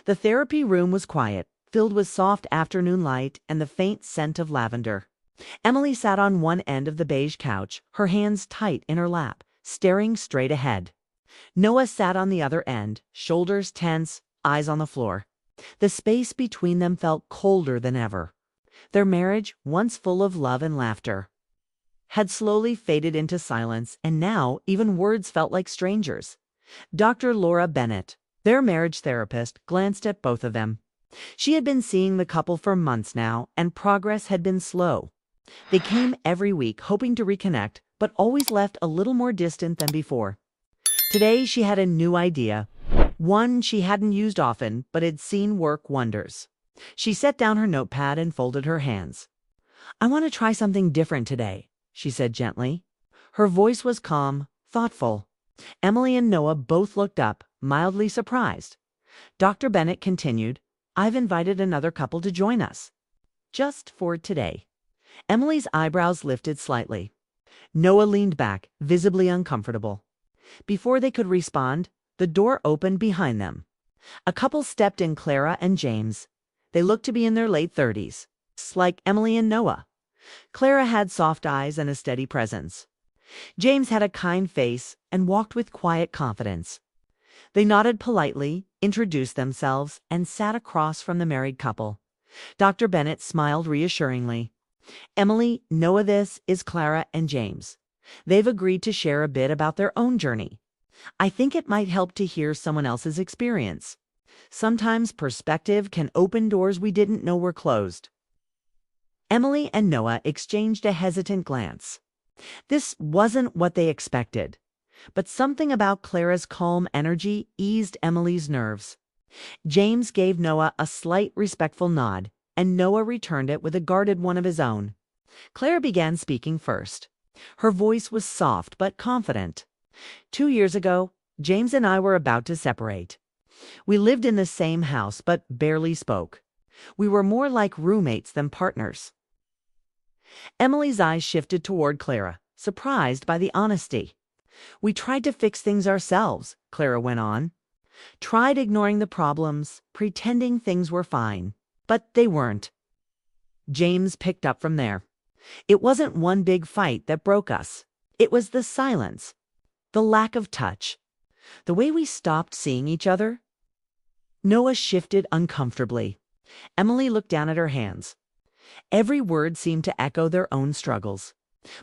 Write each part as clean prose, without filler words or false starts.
The therapy room was quiet, filled with soft afternoon light and the faint scent of lavender. Emily sat on one end of the beige couch, her hands tight in her lap, staring straight ahead. Noah sat on the other end, shoulders tense, eyes on the floor. The space between them felt colder than ever. Their marriage, once full of love and laughter, had slowly faded into silence, and now even words felt like strangers. Dr. Laura Bennett, their marriage therapist, glanced at both of them. She had been seeing the couple for months now, and progress had been slow. They came every week, hoping to reconnect, but always left a little more distant than before. Today she had a new idea, one she hadn't used often, but had seen work wonders. She set down her notepad and folded her hands. "I want to try something different today," she said gently. Her voice was calm, thoughtful. Emily and Noah both looked up, mildly surprised. Dr. Bennett continued, "I've invited another couple to join us. Just for today." Emily's eyebrows lifted slightly. Noah leaned back, visibly uncomfortable. Before they could respond, the door opened behind them. A couple stepped in, Clara and James. They looked to be in their late 30s, like Emily and Noah. Clara had soft eyes and a steady presence. James had a kind face and walked with quiet confidence. They nodded politely, introduced themselves, and sat across from the married couple. Dr. Bennett smiled reassuringly. "Emily, Noah, this is Clara and James. They've agreed to share a bit about their own journey. I think it might help to hear someone else's experience. Sometimes perspective can open doors we didn't know were closed." Emily and Noah exchanged a hesitant glance. This wasn't what they expected, but something about Clara's calm energy eased Emily's nerves. James gave Noah a slight, respectful nod, and Noah returned it with a guarded one of his own. Clara began speaking first. Her voice was soft but confident. "2 years ago, James and I were about to separate. We lived in the same house but barely spoke. We were more like roommates than partners." Emily's eyes shifted toward Clara, surprised by the honesty. "We tried to fix things ourselves," Clara went on. "Tried ignoring the problems, pretending things were fine. But they weren't." James picked up from there. "It wasn't one big fight that broke us. It was the silence, the lack of touch, the way we stopped seeing each other." Noah shifted uncomfortably. Emily looked down at her hands. Every word seemed to echo their own struggles.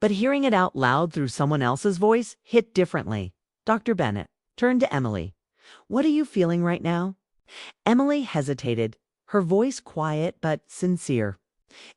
But hearing it out loud through someone else's voice hit differently. Dr. Bennett turned to Emily. "What are you feeling right now?" Emily hesitated, her voice quiet but sincere.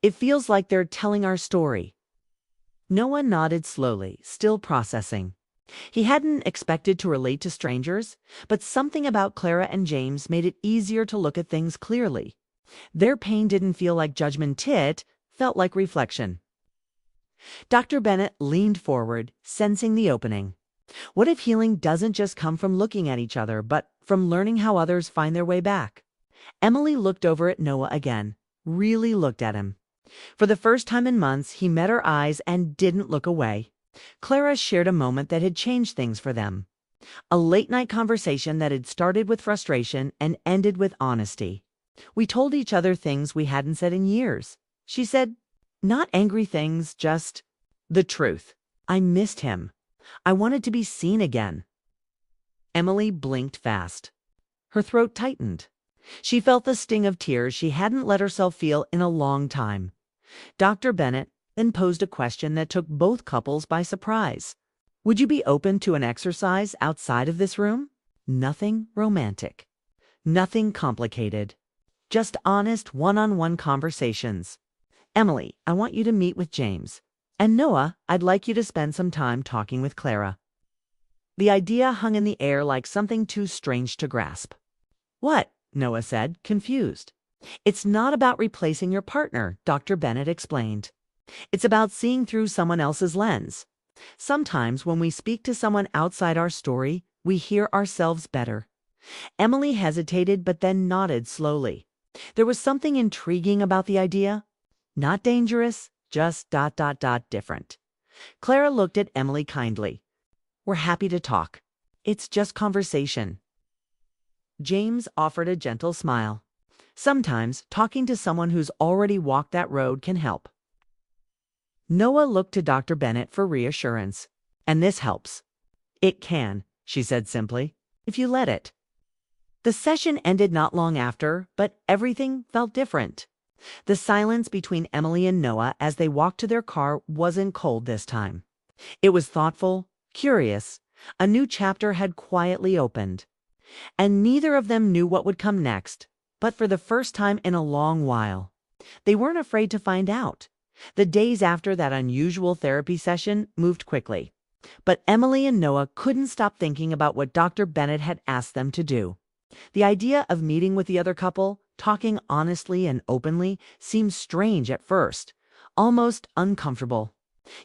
"It feels like they're telling our story." Noah nodded slowly, still processing. He hadn't expected to relate to strangers, but something about Clara and James made it easier to look at things clearly. Their pain didn't feel like judgment, it felt like reflection. Dr. Bennett leaned forward, sensing the opening. What if healing doesn't just come from looking at each other, but from learning how others find their way back? Emily looked over at Noah again, really looked at him. For the first time in months, he met her eyes and didn't look away. Clara shared a moment that had changed things for them. A late-night conversation that had started with frustration and ended with honesty. "We told each other things we hadn't said in years," she said. "Not angry things, just the truth. I missed him. I wanted to be seen again." Emily blinked fast. Her throat tightened. She felt the sting of tears she hadn't let herself feel in a long time. Dr. Bennett then posed a question that took both couples by surprise. "Would you be open to an exercise outside of this room? Nothing romantic. Nothing complicated. Just honest one-on-one conversations. Emily, I want you to meet with James. And Noah, I'd like you to spend some time talking with Clara." The idea hung in the air like something too strange to grasp. "What?" Noah said, confused. "It's not about replacing your partner," Dr. Bennett explained. "It's about seeing through someone else's lens. Sometimes when we speak to someone outside our story, we hear ourselves better." Emily hesitated but then nodded slowly. There was something intriguing about the idea. Not dangerous, just ... different. Clara looked at Emily kindly. "We're happy to talk. It's just conversation." James offered a gentle smile. Sometimes talking to someone who's already walked that road can help. Noah looked to Dr. Bennett for reassurance. And this helps. It can, she said simply, if you let it. The session ended not long after, but everything felt different. The silence between Emily and Noah as they walked to their car wasn't cold this time. It was thoughtful, curious. A new chapter had quietly opened. And neither of them knew what would come next, but for the first time in a long while. They weren't afraid to find out. The days after that unusual therapy session moved quickly. But Emily and Noah couldn't stop thinking about what Dr. Bennett had asked them to do. The idea of meeting with the other couple, talking honestly and openly, seemed strange at first, almost uncomfortable.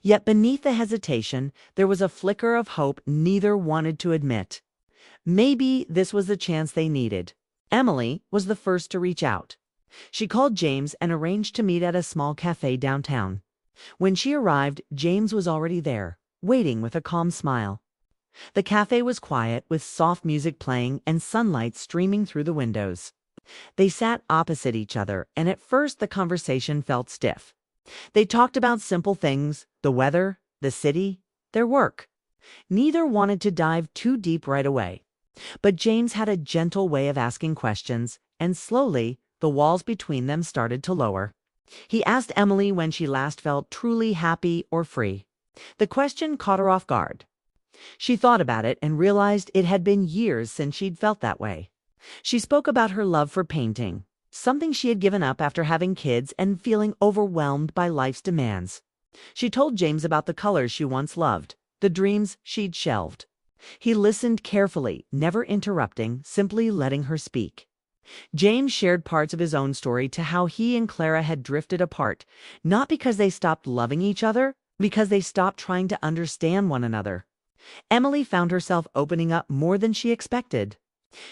Yet beneath the hesitation, there was a flicker of hope neither wanted to admit. Maybe this was the chance they needed. Emily was the first to reach out. She called James and arranged to meet at a small cafe downtown. When she arrived, James was already there, waiting with a calm smile. The cafe was quiet, with soft music playing and sunlight streaming through the windows. They sat opposite each other, and at first the conversation felt stiff. They talked about simple things, the weather, the city, their work. Neither wanted to dive too deep right away. But James had a gentle way of asking questions, and slowly, the walls between them started to lower. He asked Emily when she last felt truly happy or free. The question caught her off guard. She thought about it and realized it had been years since she'd felt that way. She spoke about her love for painting, something she had given up after having kids and feeling overwhelmed by life's demands. She told James about the colors she once loved, the dreams she'd shelved. He listened carefully, never interrupting, simply letting her speak. James shared parts of his own story to how he and Clara had drifted apart, not because they stopped loving each other, because they stopped trying to understand one another. Emily found herself opening up more than she expected.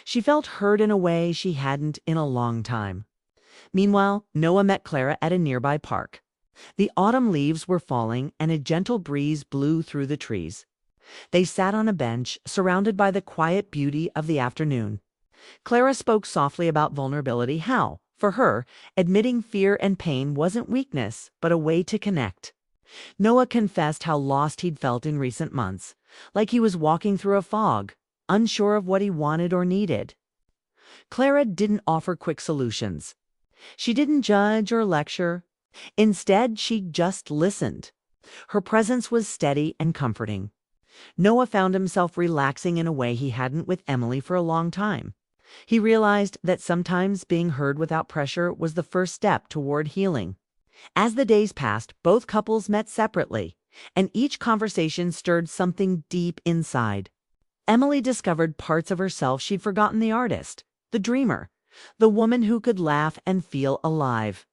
She felt heard in a way she hadn't in a long time. Meanwhile, Noah met Clara at a nearby park. The autumn leaves were falling and a gentle breeze blew through the trees. They sat on a bench, surrounded by the quiet beauty of the afternoon. Clara spoke softly about vulnerability, how, for her, admitting fear and pain wasn't weakness, but a way to connect. Noah confessed how lost he'd felt in recent months, like he was walking through a fog, unsure of what he wanted or needed. Clara didn't offer quick solutions. She didn't judge or lecture. Instead, she just listened. Her presence was steady and comforting. Noah found himself relaxing in a way he hadn't with Emily for a long time. He realized that sometimes being heard without pressure was the first step toward healing. As the days passed, both couples met separately, and each conversation stirred something deep inside. Emily discovered parts of herself she'd forgotten: the artist, the dreamer, the woman who could laugh and feel alive.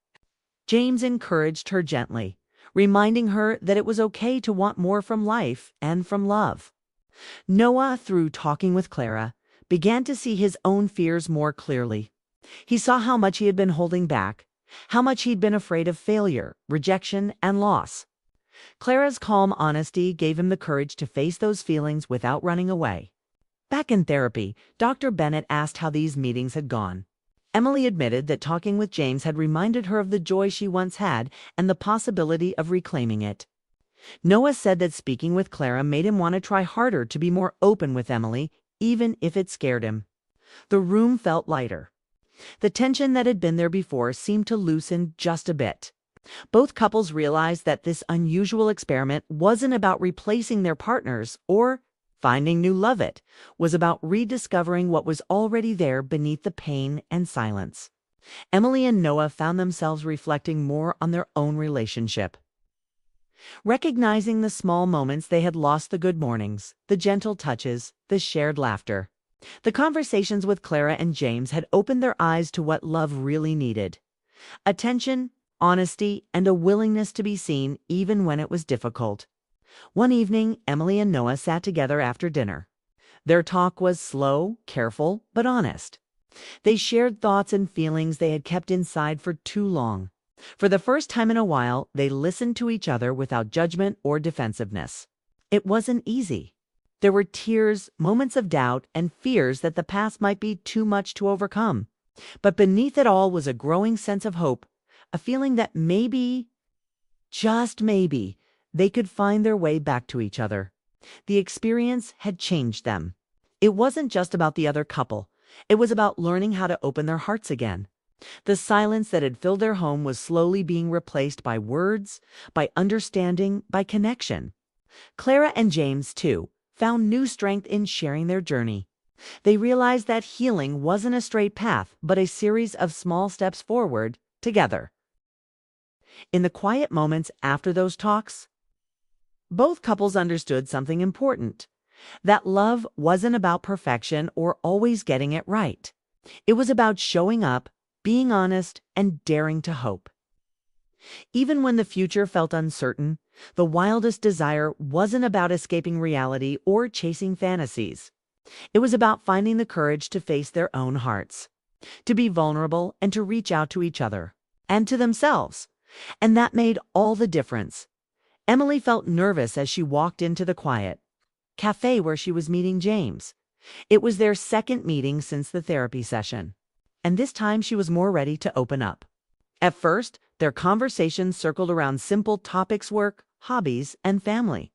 James encouraged her gently, reminding her that it was okay to want more from life and from love. Noah, through talking with Clara, began to see his own fears more clearly. He saw how much he had been holding back, how much he'd been afraid of failure, rejection, and loss. Clara's calm honesty gave him the courage to face those feelings without running away. Back in therapy, Dr. Bennett asked how these meetings had gone. Emily admitted that talking with James had reminded her of the joy she once had and the possibility of reclaiming it. Noah said that speaking with Clara made him want to try harder to be more open with Emily, even if it scared him. The room felt lighter. The tension that had been there before seemed to loosen just a bit. Both couples realized that this unusual experiment wasn't about replacing their partners or finding new love. It was about rediscovering what was already there beneath the pain and silence. Emily and Noah found themselves reflecting more on their own relationship. Recognizing the small moments they had lost: the good mornings, the gentle touches, the shared laughter. The conversations with Clara and James had opened their eyes to what love really needed: attention, honesty, and a willingness to be seen even when it was difficult. One evening, Emily and Noah sat together after dinner. Their talk was slow, careful, but honest. They shared thoughts and feelings they had kept inside for too long. For the first time in a while, they listened to each other without judgment or defensiveness. It wasn't easy. There were tears, moments of doubt, and fears that the past might be too much to overcome. But beneath it all was a growing sense of hope, a feeling that maybe, just maybe, they could find their way back to each other. The experience had changed them. It wasn't just about the other couple. It was about learning how to open their hearts again. The silence that had filled their home was slowly being replaced by words, by understanding, by connection. Clara and James, too, found new strength in sharing their journey. They realized that healing wasn't a straight path, but a series of small steps forward, together. In the quiet moments after those talks, both couples understood something important. That love wasn't about perfection or always getting it right. It was about showing up, being honest, and daring to hope. Even when the future felt uncertain, the wildest desire wasn't about escaping reality or chasing fantasies. It was about finding the courage to face their own hearts, to be vulnerable and to reach out to each other, and to themselves. And that made all the difference. Emily felt nervous as she walked into the quiet cafe where she was meeting James. It was their second meeting since the therapy session, and this time she was more ready to open up. At first, their conversation circled around simple topics: work, hobbies, and family.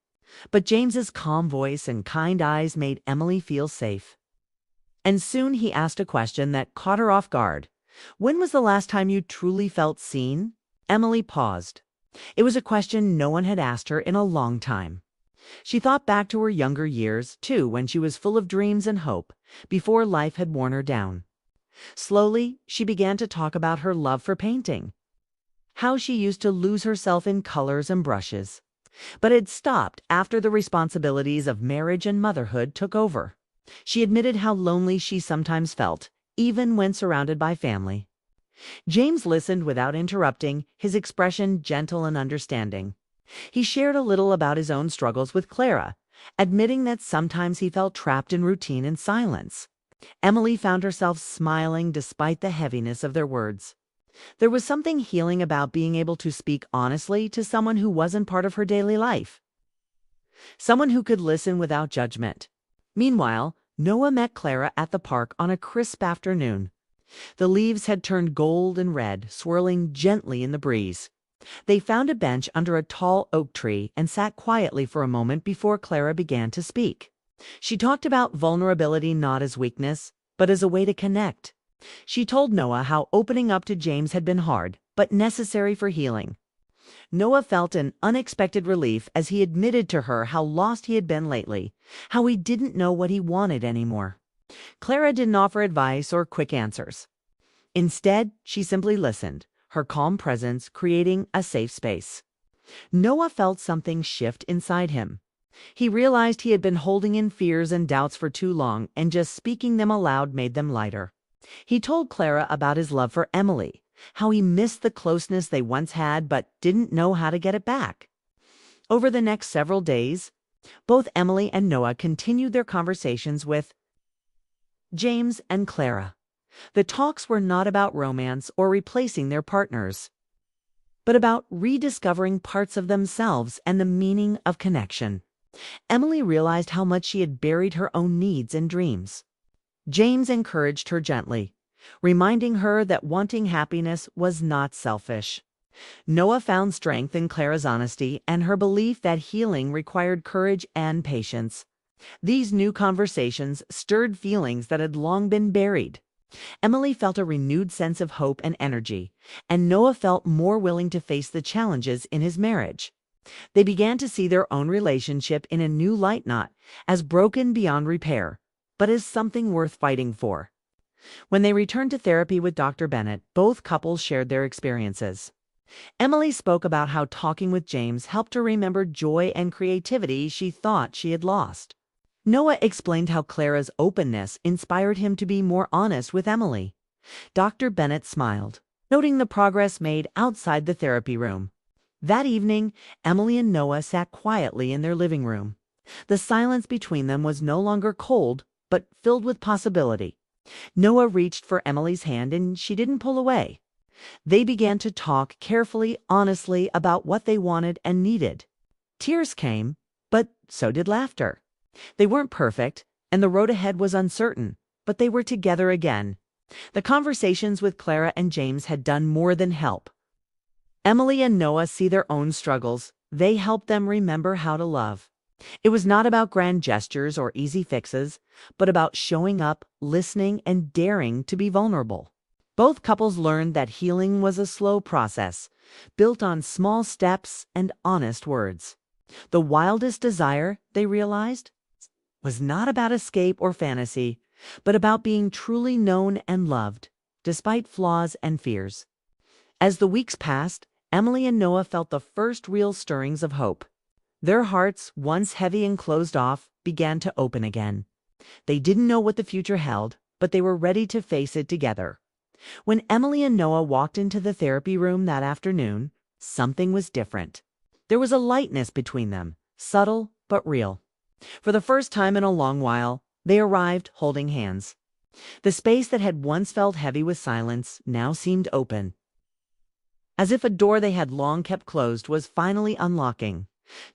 But James's calm voice and kind eyes made Emily feel safe. And soon he asked a question that caught her off guard. "When was the last time you truly felt seen?" Emily paused. It was a question no one had asked her in a long time. She thought back to her younger years, too, when she was full of dreams and hope, before life had worn her down. Slowly, she began to talk about her love for painting, how she used to lose herself in colors and brushes, but had stopped after the responsibilities of marriage and motherhood took over. She admitted how lonely she sometimes felt, even when surrounded by family. James listened without interrupting, his expression gentle and understanding. He shared a little about his own struggles with Clara, admitting that sometimes he felt trapped in routine and silence. Emily found herself smiling despite the heaviness of their words. There was something healing about being able to speak honestly to someone who wasn't part of her daily life. Someone who could listen without judgment. Meanwhile, Noah met Clara at the park on a crisp afternoon. The leaves had turned gold and red, swirling gently in the breeze. They found a bench under a tall oak tree and sat quietly for a moment before Clara began to speak. She talked about vulnerability not as weakness, but as a way to connect. She told Noah how opening up to James had been hard, but necessary for healing. Noah felt an unexpected relief as he admitted to her how lost he had been lately, how he didn't know what he wanted anymore. Clara didn't offer advice or quick answers. Instead, she simply listened, her calm presence creating a safe space. Noah felt something shift inside him. He realized he had been holding in fears and doubts for too long, and just speaking them aloud made them lighter. He told Clara about his love for Emily, how he missed the closeness they once had but didn't know how to get it back. Over the next several days, both Emily and Noah continued their conversations with James and Clara. The talks were not about romance or replacing their partners, but about rediscovering parts of themselves and the meaning of connection. Emily realized how much she had buried her own needs and dreams. James encouraged her gently, reminding her that wanting happiness was not selfish. Noah found strength in Clara's honesty and her belief that healing required courage and patience. These new conversations stirred feelings that had long been buried. Emily felt a renewed sense of hope and energy, and Noah felt more willing to face the challenges in his marriage. They began to see their own relationship in a new light, not as broken beyond repair, but as something worth fighting for. When they returned to therapy with Dr. Bennett, both couples shared their experiences. Emily spoke about how talking with James helped her remember joy and creativity she thought she had lost. Noah explained how Clara's openness inspired him to be more honest with Emily. Dr. Bennett smiled, noting the progress made outside the therapy room. That evening, Emily and Noah sat quietly in their living room. The silence between them was no longer cold, but filled with possibility. Noah reached for Emily's hand and she didn't pull away. They began to talk carefully, honestly about what they wanted and needed. Tears came, but so did laughter. They weren't perfect, and the road ahead was uncertain, but they were together again. The conversations with Clara and James had done more than help. Emily and Noah see their own struggles. They help them remember how to love. It was not about grand gestures or easy fixes, but about showing up, listening, and daring to be vulnerable. Both couples learned that healing was a slow process, built on small steps and honest words. The wildest desire, they realized, was not about escape or fantasy, but about being truly known and loved, despite flaws and fears. As the weeks passed, Emily and Noah felt the first real stirrings of hope. Their hearts, once heavy and closed off, began to open again. They didn't know what the future held, but they were ready to face it together. When Emily and Noah walked into the therapy room that afternoon, something was different. There was a lightness between them, subtle but real. For the first time in a long while, they arrived holding hands. The space that had once felt heavy with silence now seemed open, as if a door they had long kept closed was finally unlocking.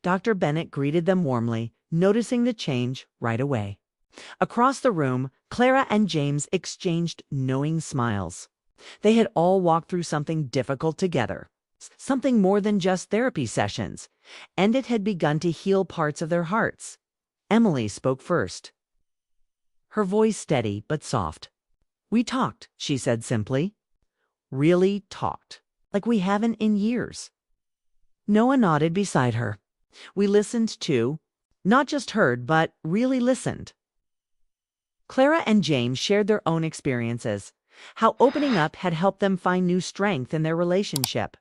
Dr. Bennett greeted them warmly, noticing the change right away. Across the room, Clara and James exchanged knowing smiles. They had all walked through something difficult together, something more than just therapy sessions, and it had begun to heal parts of their hearts. Emily spoke first, her voice steady but soft. "We talked," she said simply. "Really talked, like we haven't in years." Noah nodded beside her. "We listened too. Not just heard, but really listened." Clara and James shared their own experiences, how opening up had helped them find new strength in their relationship.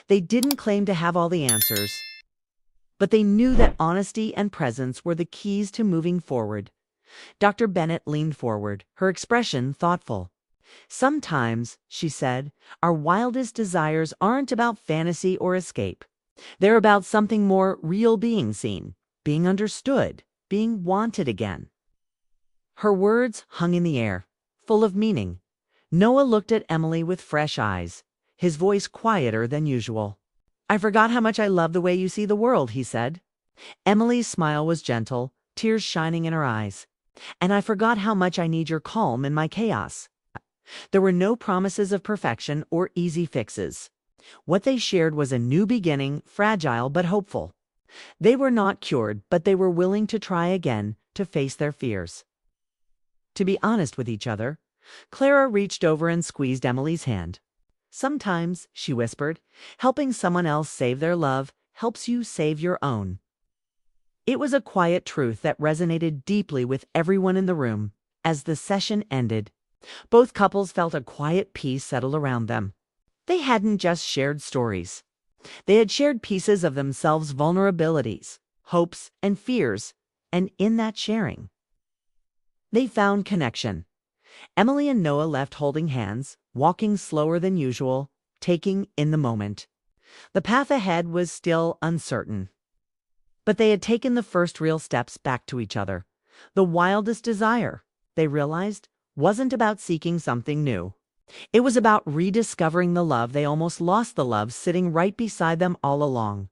They didn't claim to have all the answers, but they knew that honesty and presence were the keys to moving forward. Dr. Bennett leaned forward, her expression thoughtful. "Sometimes," she said, "our wildest desires aren't about fantasy or escape. They're about something more real, being seen, being understood, being wanted again." Her words hung in the air, full of meaning. Noah looked at Emily with fresh eyes, his voice quieter than usual. "I forgot how much I love the way you see the world," he said. Emily's smile was gentle, tears shining in her eyes. "And I forgot how much I need your calm in my chaos." There were no promises of perfection or easy fixes. What they shared was a new beginning, fragile but hopeful. They were not cured, but they were willing to try again, to face their fears. To be honest with each other, Clara reached over and squeezed Emily's hand. "Sometimes," she whispered, "helping someone else save their love helps you save your own." It was a quiet truth that resonated deeply with everyone in the room. As the session ended, both couples felt a quiet peace settle around them. They hadn't just shared stories. They had shared pieces of themselves, vulnerabilities, hopes, and fears, and in that sharing, they found connection. Emily and Noah left holding hands, walking slower than usual, taking in the moment. The path ahead was still uncertain, but they had taken the first real steps back to each other. The wildest desire, they realized, wasn't about seeking something new. It was about rediscovering the love they almost lost, the love sitting right beside them all along.